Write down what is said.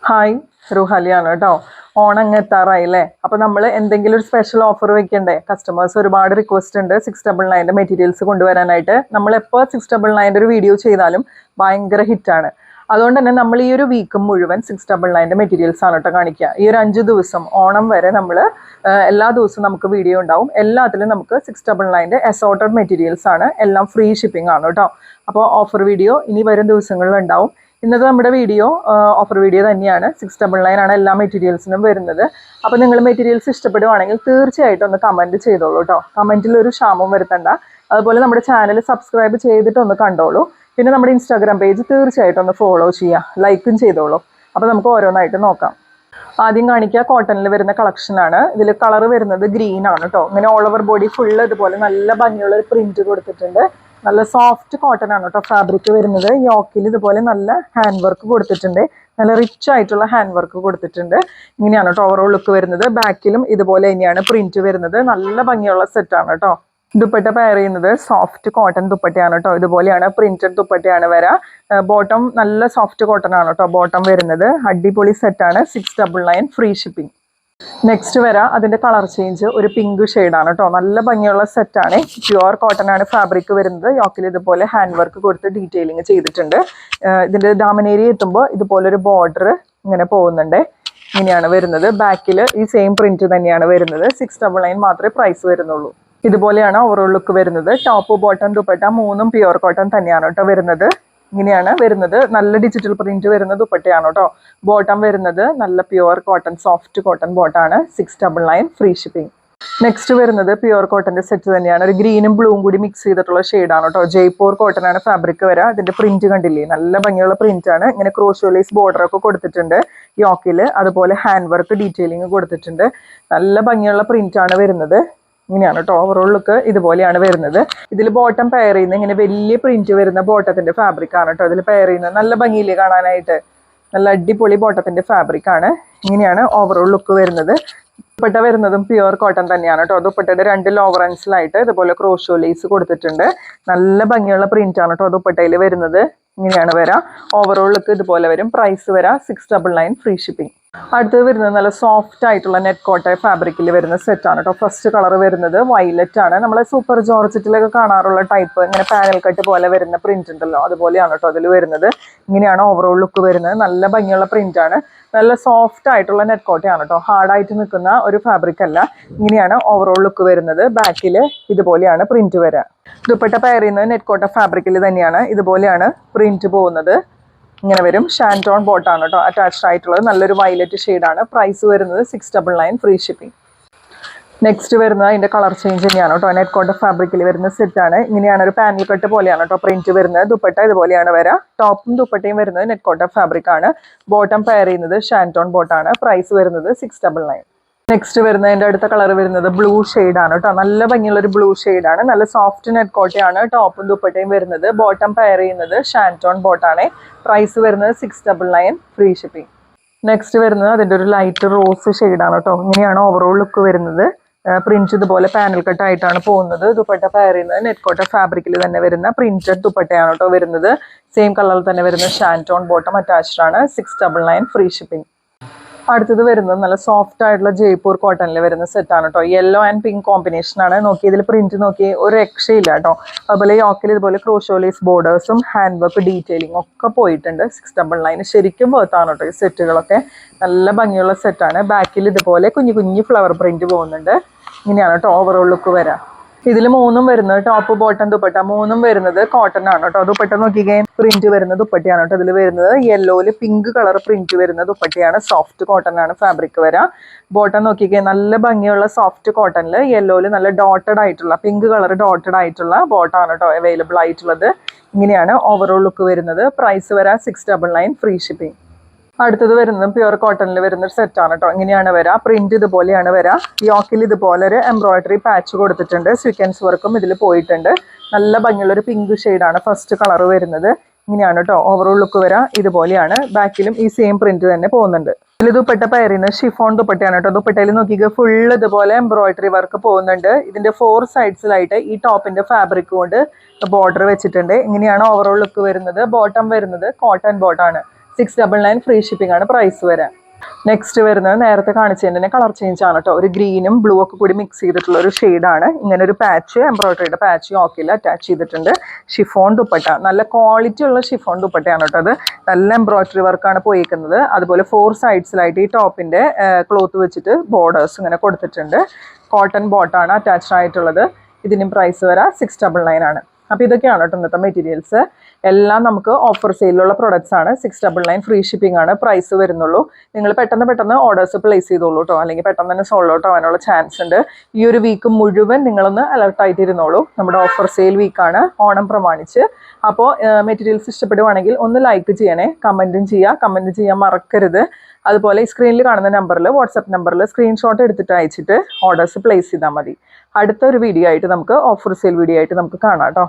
Hi റുഹാലിയാണ് കേട്ടോ. ഓണം അങ്ങ് എത്താറായില്ലേ. അപ്പോൾ നമ്മൾ എന്തെങ്കിലും ഒരു സ്പെഷ്യൽ ഓഫർ വെക്കണ്ടേ? കസ്റ്റമേഴ്സ് ഒരുപാട് റിക്വസ്റ്റ് ഉണ്ട് 699 മെറ്റീരിയൽസ് കൊണ്ടുവരാനായിട്ട്. നമ്മളെപ്പോൾ 699 ഒരു വീഡിയോ ചെയ്താലും ഭയങ്കര ഹിറ്റാണ്. അതുകൊണ്ട് തന്നെ നമ്മൾ ഈ ഒരു വീക്ക് മുഴുവൻ 699 മെറ്റീരിയൽസ് ആണ് കേട്ടോ കാണിക്കുക. ഈ ഒരു 5 ദിവസം ഓണം വരെ നമ്മൾ എല്ലാ ദിവസവും നമുക്ക് വീഡിയോ ഉണ്ടാവും. എല്ലാത്തിലും നമുക്ക് 699 അസോർട്ടഡ് മെറ്റീരിയൽസ് ആണ്. എല്ലാം ഫ്രീ ഷിപ്പിംഗ് ആണ് കേട്ടോ. അപ്പോൾ ഓഫർ വീഡിയോ ഇനി വരും ദിവസങ്ങളിൽ ഉണ്ടാവും. ഇന്നത്തെ നമ്മുടെ വീഡിയോ ഓഫർ വീഡിയോ തന്നെയാണ്. 699 ആണ് എല്ലാ മെറ്റീരിയൽസിനും വരുന്നത്. അപ്പോൾ നിങ്ങൾ മെറ്റീരിയൽസ് ഇഷ്ടപ്പെടുവാണെങ്കിൽ തീർച്ചയായിട്ടും ഒന്ന് കമൻറ്റ് ചെയ്തോളൂ കേട്ടോ. കമൻറ്റിൽ ഒരു ക്ഷാമം വരുത്തണ്ട. അതുപോലെ നമ്മുടെ ചാനൽ സബ്സ്ക്രൈബ് ചെയ്തിട്ട് ഒന്ന് കണ്ടോളൂ. പിന്നെ നമ്മുടെ ഇൻസ്റ്റാഗ്രാം പേജ് തീർച്ചയായിട്ടും ഒന്ന് ഫോളോ ചെയ്യുക, ലൈക്കും ചെയ്തോളൂ. അപ്പോൾ നമുക്ക് ഓരോന്നായിട്ട് നോക്കാം. ആദ്യം കാണിക്കുക കോട്ടണിൽ വരുന്ന കളക്ഷനാണ്. ഇതിൽ കളർ വരുന്നത് ഗ്രീൻ ആണ് കേട്ടോ. ഇങ്ങനെ ഓൾ ഓവർ ബോഡി ഫുള്ള് ഇതുപോലെ നല്ല ഭംഗിയുള്ള ഒരു പ്രിന്റ് കൊടുത്തിട്ടുണ്ട്. നല്ല സോഫ്റ്റ് കോട്ടൺ ആണ് കേട്ടോ ഫാബ്രിക് വരുന്നത്. യോക്കിൽ ഇതുപോലെ നല്ല ഹാൻഡ് വർക്ക് കൊടുത്തിട്ടുണ്ട്. നല്ല റിച്ച് ആയിട്ടുള്ള ഹാൻഡ് വർക്ക് കൊടുത്തിട്ടുണ്ട്. ഇങ്ങനെയാണ് കേട്ടോ ഓവറോൾ ലുക്ക് വരുന്നത്. ബാക്കിലും ഇതുപോലെ തന്നെയാണ് പ്രിന്റ് വരുന്നത്. നല്ല ഭംഗിയുള്ള സെറ്റാണ് കേട്ടോ. ദുപ്പട്ട പെയർ ചെയ്യുന്നത് സോഫ്റ്റ് കോട്ടൺ ദുപ്പട്ടയാണ് കേട്ടോ. ഇതുപോലെയാണ് പ്രിന്റഡ് ദുപ്പട്ടയാണ് വരാ. ബോട്ടം നല്ല സോഫ്റ്റ് കോട്ടൺ ആണ് കേട്ടോ ബോട്ടം വരുന്നത്. അടിപൊളി സെറ്റാണ്. 699 ഫ്രീ ഷിപ്പിംഗ്. നെക്സ്റ്റ് വരാം അതിന്റെ കളർ ചേഞ്ച് ഒരു പിങ്ക് ഷെയ്ഡാണ് കേട്ടോ. നല്ല ഭംഗിയുള്ള സെറ്റാണ്. പ്യുവർ കോട്ടൺ ആണ് ഫാബ്രിക് വരുന്നത്. യോക്കിൽ ഇതുപോലെ ഹാൻഡ് വർക്ക് കൊടുത്ത് ഡീറ്റെയിലിംഗ് ചെയ്തിട്ടുണ്ട്. ഇതിന്റെ ദാമനേരിയ എത്തുമ്പോൾ ഇതുപോലൊരു ബോർഡർ ഇങ്ങനെ പോകുന്നുണ്ട്. ഇങ്ങനെയാണ് വരുന്നത്. ബാക്കിൽ ഈ സെയിം പ്രിന്റ് തന്നെയാണ് വരുന്നത്. 699 മാത്രമേ പ്രൈസ് വരുന്നുള്ളൂ. ഇതുപോലെയാണ് ഓവറോൾ ലുക്ക് വരുന്നത്. ടോപ്പ് ബോട്ടം ദുപ്പട്ട മൂന്നും പ്യുവർ കോട്ടൺ തന്നെയാണ് കേട്ടോ വരുന്നത്. ഇങ്ങനെയാണ് വരുന്നത്. നല്ല ഡിജിറ്റൽ പ്രിന്റ് വരുന്ന ദുപ്പട്ടയാണ് കേട്ടോ. ബോട്ടം വരുന്നത് നല്ല പ്യുവർ കോട്ടൺ സോഫ്റ്റ് കോട്ടൺ ബോട്ടാണ്. 699 ഫ്രീ ഷിപ്പിംഗ്. നെക്സ്റ്റ് വരുന്നത് പ്യുവർ കോട്ടന്റെ സെറ്റ് തന്നെയാണ്. ഒരു ഗ്രീനും ബ്ലൂവും കൂടി മിക്സ് ചെയ്തിട്ടുള്ള ഷെയ്ഡാണ് കേട്ടോ. ജയ്പൂർ കോട്ടൺ ആണ് ഫാബ്രിക് വരാ. ഇതിന്റെ പ്രിന്റ് കണ്ടില്ലേ, നല്ല ഭംഗിയുള്ള പ്രിന്റ് ആണ്. ഇങ്ങനെ ക്രോഷോ ലേസ് ബോർഡർ ഒക്കെ കൊടുത്തിട്ടുണ്ട് യോക്കിൽ. അതുപോലെ ഹാൻഡ് വർക്ക് ഡീറ്റെയിലിംഗ് കൊടുത്തിട്ടുണ്ട്. നല്ല ഭംഗിയുള്ള പ്രിന്റ് ആണ് വരുന്നത്. ഇങ്ങനെയാണ് കേട്ടോ ഓവറോൾ ലുക്ക് ഇതുപോലെയാണ് വരുന്നത്. ഇതിൽ ബോട്ടം പെയർ ചെയ്യുന്ന ഇങ്ങനെ വലിയ പ്രിന്റ് വരുന്ന ബോട്ടത്തിന്റെ ഫാബ്രിക് ആണ് കേട്ടോ ഇതിൽ പെയർ ചെയ്യുന്നത്. നല്ല ഭംഗിയില്ലേ കാണാനായിട്ട്. നല്ല അടിപൊളി ബോട്ടത്തിന്റെ ഫാബ്രിക് ആണ്. ഇങ്ങനെയാണ് ഓവറോൾ ലുക്ക് വരുന്നത്. ദുപ്പട്ട വരുന്നതും പ്യുവർ കോട്ടൺ തന്നെയാണ് കേട്ടോ. ദുപ്പട്ടയുടെ 2 ലോവർ ആൻസിലായിട്ട് ഇതുപോലെ ക്രോഷോ ലേസ് കൊടുത്തിട്ടുണ്ട്. നല്ല ഭംഗിയുള്ള പ്രിന്റ് ആണ് കേട്ടോ ദുപ്പട്ടയിൽ വരുന്നത്. ഇങ്ങനെയാണ് വരാം. ഓവറോൾ ലുക്ക് ഇതുപോലെ വരും. പ്രൈസ് വരാം 699 ഫ്രീ ഷിപ്പിംഗ്. അടുത്തത് വരുന്നത് നല്ല സോഫ്റ്റ് ആയിട്ടുള്ള നെറ്റ് കോട്ട ഫാബ്രിക്കിൽ വരുന്ന സെറ്റാണ് കേട്ടോ. ഫസ്റ്റ് കളർ വരുന്നത് വയലറ്റ് ആണ്. നമ്മളെ സൂപ്പർ ജോർജറ്റിലൊക്കെ കാണാറുള്ള ടൈപ്പ് ഇങ്ങനെ പാനൽ കട്ട് പോലെ വരുന്ന പ്രിന്റ് ഉണ്ടല്ലോ, അതുപോലെയാണ് കേട്ടോ അതിൽ വരുന്നത്. ഇങ്ങനെയാണ് ഓവറോൾ ലുക്ക് വരുന്നത്. നല്ല ഭംഗിയുള്ള പ്രിന്റ് ആണ്. നല്ല സോഫ്റ്റ് ആയിട്ടുള്ള നെറ്റ് കോട്ടയാണ് കേട്ടോ. ഹാർഡായിട്ട് നിൽക്കുന്ന ഒരു ഫാബ്രിക് അല്ല. ഇങ്ങനെയാണ് ഓവറോൾ ലുക്ക് വരുന്നത്. ബാക്കിൽ ഇതുപോലെയാണ് പ്രിന്റ് വരിക. ദുപ്പട്ട പെയർ ചെയ്യുന്നത് നെറ്റ് കോട്ട ഫാബ്രിക്കിൽ തന്നെയാണ്. ഇതുപോലെയാണ് പ്രിന്റ് പോകുന്നത്. ഇങ്ങനെ വരും. ഷാൻറ്റോൺ ബോട്ടാണ് കേട്ടോ അറ്റാച്ച്ഡ് ആയിട്ടുള്ളത്. നല്ലൊരു വയലറ്റ് ഷെയ്ഡാണ്. പ്രൈസ് വരുന്നത് 699 ഫ്രീ ഷിപ്പിംഗ്. നെക്സ്റ്റ് വരുന്നത് അതിന്റെ കളർ ചേഞ്ച് തന്നെയാണ് കേട്ടോ. നെറ്റ് കോട്ട ഫാബ്രിക്കിൽ വരുന്ന സെറ്റാണ്. ഇങ്ങനെയാണ് ഒരു പാനൽ കട്ട് പോലെയാണ് കേട്ടോ പ്രിന്റ് വരുന്നത്. ദുപ്പട്ട ഇതുപോലെയാണ് വരാ. ടോപ്പും ദുപ്പട്ടയും വരുന്നത് നെറ്റ് കോട്ട ഫാബ്രിക് ആണ്. ബോട്ടം പെയർ ചെയ്യുന്നത് ഷാൻറ്റോൺ ബോട്ടാണ്. പ്രൈസ് വരുന്നത് 699. നെക്സ്റ്റ് വരുന്നതിന്റെ അടുത്ത കളർ വരുന്നത് ബ്ലൂ ആണ് കേട്ടോ. നല്ല ഭംഗിയുള്ള ഒരു ബ്ലൂ ഷെയ്ഡാണ്. നല്ല സോഫ്റ്റ് നെറ്റ് കോട്ടയാണ് ടോപ്പും ദുപ്പട്ടയും വരുന്നത്. ബോട്ടം പെയർ ചെയ്യുന്നത് ഷാൻറ്റോൺ ബോട്ടാണ്. പ്രൈസ് വരുന്നത് 699 ഫ്രീ ഷിപ്പിംഗ്. നെക്സ്റ്റ് വരുന്നത് അതിന്റെ ഒരു ലൈറ്റ് റോസ് ഷെയ്ഡാണ് കേട്ടോ. ഇങ്ങനെയാണ് ഓവറോൾ ലുക്ക് വരുന്നത്. പ്രിന്റ് ഇതുപോലെ പാനൽ കട്ട് ആയിട്ടാണ് പോകുന്നത്. ദുപ്പട്ട പെയർ ചെയ്യുന്നത് നെറ്റ് കോട്ട ഫാബ്രിക്കിൽ തന്നെ വരുന്ന പ്രിന്റഡ് ദുപ്പട്ടയാണ് കേട്ടോ വരുന്നത്. സെയിം കളറിൽ തന്നെ വരുന്ന ഷാൻറ്റോൺ ബോട്ടം അറ്റാച്ച്ഡ് ആണ്. 699 ഫ്രീ ഷിപ്പിംഗ്. അടുത്തത് വരുന്നത് നല്ല സോഫ്റ്റ് ആയിട്ടുള്ള ജയ്പൂർ കോട്ടണിൽ വരുന്ന സെറ്റാണ് കേട്ടോ. യെല്ലോ ആൻഡ് പിങ്ക് കോമ്പിനേഷൻ ആണ്. നോക്കി ഇതിൽ പ്രിന്റ് നോക്കി ഒരു രക്ഷയില്ല കേട്ടോ. അതുപോലെ യോക്കിൽ ഇതുപോലെ ക്രോഷോലീസ് ബോർഡേഴ്സും ഹാൻഡ് വർക്ക് ഡീറ്റെയിലിംഗ് ഒക്കെ പോയിട്ടുണ്ട്. 699 ശരിക്കും വേർത്താണ് കേട്ടോ ഈ സെറ്റുകളൊക്കെ. നല്ല ഭംഗിയുള്ള സെറ്റാണ്. ബാക്കിൽ ഇതുപോലെ കുഞ്ഞു കുഞ്ഞു ഫ്ലവർ പ്രിന്റ് പോകുന്നുണ്ട്. ഇങ്ങനെയാണ് കേട്ടോ ഓവറോൾ ലുക്ക് വരാം. ഇതിൽ മൂന്നും വരുന്നത് ടോപ്പ് ബോട്ടം ദുപ്പട്ട മൂന്നും വരുന്നത് കോട്ടൺ ആണ് കേട്ടോ. ദുപ്പട്ട നോക്കിക്കേ പ്രിന്റ് വരുന്ന ദുപ്പട്ടയാണ് കേട്ടോ ഇതിൽ വരുന്നത്. യെല്ലോയില് പിങ്ക് കളർ പ്രിന്റ് വരുന്ന ദുപ്പട്ടയാണ്. സോഫ്റ്റ് കോട്ടൺ ആണ് ഫാബ്രിക് വരാ. ബോട്ടം നോക്കിക്കേ നല്ല ഭംഗിയുള്ള സോഫ്റ്റ് കോട്ടണിൽ യെല്ലോയില് നല്ല ഡോട്ടഡ് ആയിട്ടുള്ള പിങ്ക് കളർ ഡോട്ടഡ് ആയിട്ടുള്ള ബോട്ടാണ് കേട്ടോ അവൈലബിൾ ആയിട്ടുള്ളത്. ഇങ്ങനെയാണ് ഓവറോൾ ലുക്ക് വരുന്നത്. പ്രൈസ് വരാ 699 ഫ്രീ ഷിപ്പിംഗ്. അടുത്തത് വരുന്നത് പ്യുവർ കോട്ടണിൽ വരുന്ന ഒരു സെറ്റാണ് കേട്ടോ. ഇങ്ങനെയാണ് വരാ. പ്രിന്റ് ഇതുപോലെയാണ് വരാ. യോക്കിൽ ഇതുപോലെ ഒരു എംബ്രോയിഡറി പാച്ച് കൊടുത്തിട്ടുണ്ട്. സ്വീക്വൻസ് വർക്കും ഇതിൽ പോയിട്ടുണ്ട്. നല്ല ഭംഗിയുള്ള ഒരു പിങ്ക് ഷെയ്ഡാണ് ഫസ്റ്റ് കളർ വരുന്നത്. ഇങ്ങനെയാണ് കേട്ടോ ഓവറോൾ ലുക്ക് വരാ. ഇതുപോലെയാണ്. ബാക്കിലും ഈ സെയിം പ്രിന്റ് തന്നെ പോകുന്നുണ്ട്. ഇതിൽ ദുപ്പട്ട പെയർ ചെയ്യുന്നത് ഷിഫോൺ ദുപ്പട്ടയാണ് കേട്ടോ. ദുപ്പട്ടയിൽ നോക്കിക്കുക ഫുൾ ഇതുപോലെ എംബ്രോയിഡറി വർക്ക് പോകുന്നുണ്ട്. ഇതിന്റെ 4 സൈഡ്സിലായിട്ട് ഈ ടോപ്പിന്റെ ഫാബ്രിക് കൊണ്ട് ബോർഡർ വെച്ചിട്ടുണ്ട്. ഇങ്ങനെയാണ് ഓവറോൾ ലുക്ക് വരുന്നത്. ബോട്ടം വരുന്നത് കോട്ടൺ ബോട്ടാണ്. 699 ഫ്രീ ഷിപ്പിംഗ് ആണ് പ്രൈസ് വരാൻ. നെക്സ്റ്റ് വരുന്നത് നേരത്തെ കാണിച്ചതിൻ്റെ കളർ ചേഞ്ച് ആണ് കേട്ടോ. ഒരു ഗ്രീനും ബ്ലൂ ഒക്കെ കൂടി മിക്സ് ചെയ്തിട്ടുള്ള ഒരു ഷെയ്ഡാണ്. ഇങ്ങനെ ഒരു പാച്ച്, എംബ്രോയിഡറിയുടെ പാച്ച് യോക്കിൽ അറ്റാച്ച് ചെയ്തിട്ടുണ്ട്. ഷിഫോൺ ദുപ്പട്ട, നല്ല ക്വാളിറ്റി ഉള്ള ഷിഫോൺ ദുപ്പട്ടയാണ് കേട്ടോ. അത് നല്ല എംബ്രോയിഡറി വർക്കാണ് പോയിരിക്കുന്നത്. അതുപോലെ 4 സൈഡ്സിലായിട്ട് ഈ ടോപ്പിൻ്റെ ക്ലോത്ത് വെച്ചിട്ട് ബോർഡേഴ്സ് ഇങ്ങനെ കൊടുത്തിട്ടുണ്ട്. കോട്ടൺ ബോട്ടാണ് അറ്റാച്ച്ഡ് ആയിട്ടുള്ളത്. ഇതിനും പ്രൈസ് വരാം 699 ആണ്. അപ്പോൾ ഇതൊക്കെയാണ് കേട്ടോ ഇന്നത്തെ മെറ്റീരിയൽസ്. എല്ലാം നമുക്ക് ഓഫർ സെയിലുള്ള പ്രൊഡക്ട്സ് ആണ്. 699 ഫ്രീ ഷിപ്പിംഗ് ആണ് പ്രൈസ് വരുന്നുള്ളൂ. നിങ്ങൾ പെട്ടെന്ന് ഓർഡേഴ്സ് പ്ലേസ് ചെയ്തോളൂ കേട്ടോ, അല്ലെങ്കിൽ പെട്ടെന്ന് തന്നെ സോൾഡ് ഔട്ട് ആവാനുള്ള ചാൻസ് ഉണ്ട്. ഈ ഒരു വീക്ക് മുഴുവൻ നിങ്ങളൊന്ന് അലർട്ടായിട്ട് ഇരുന്നോളൂ. നമ്മുടെ ഓഫർ സെയിൽ വീക്കാണ്, ഓണം പ്രമാണിച്ച്. അപ്പോൾ മെറ്റീരിയൽസ് ഇഷ്ടപ്പെടുവാണെങ്കിൽ ഒന്ന് ലൈക്ക് ചെയ്യണേ, കമൻറ്റും ചെയ്യുക. കമൻറ്റ് ചെയ്യാൻ മറക്കരുത്. അതുപോലെ ഈ സ്ക്രീനിൽ കാണുന്ന നമ്പറിൽ, വാട്സപ്പ് നമ്പറിൽ സ്ക്രീൻഷോട്ട് എടുത്തിട്ട് അയച്ചിട്ട് ഓർഡേഴ്സ് പ്ലേസ് ചെയ്താൽ മതി. അടുത്തൊരു വീഡിയോ ആയിട്ട് നമുക്ക്, ഓഫർ സെയിൽ വീഡിയോ ആയിട്ട് നമുക്ക് കാണാം കേട്ടോ.